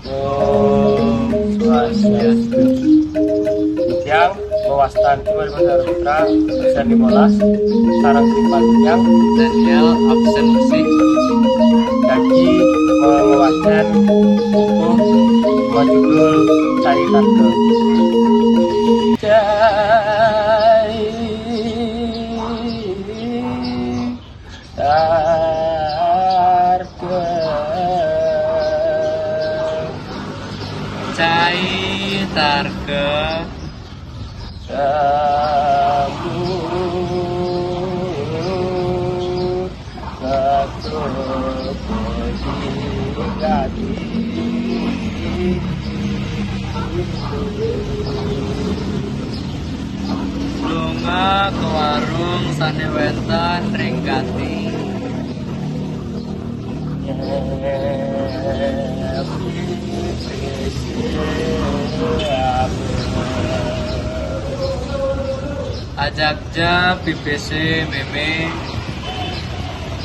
Om Swastiastu. Yang Mewastan 2023 absen 15 sarang Krimpatiang Daniel absen bersih. Dagi menguaskan buku majudul Cai Tarke. Cai Tarke. Cai Tarke sambut ketuk gati lunga ke warung sandewetan ringkati. Ajakja BBC meme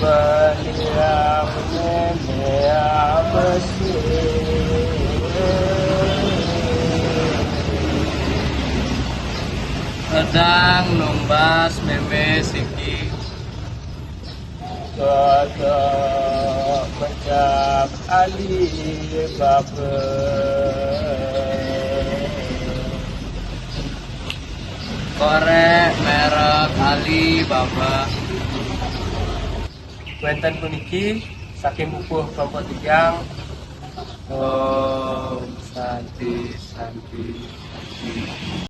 Beliau meme besi sedang numbas meme siki Kodok pecah Ali Baba korek merek Alibaba. Wenten puniki saking buku kelompok tigang Om Santi Santi.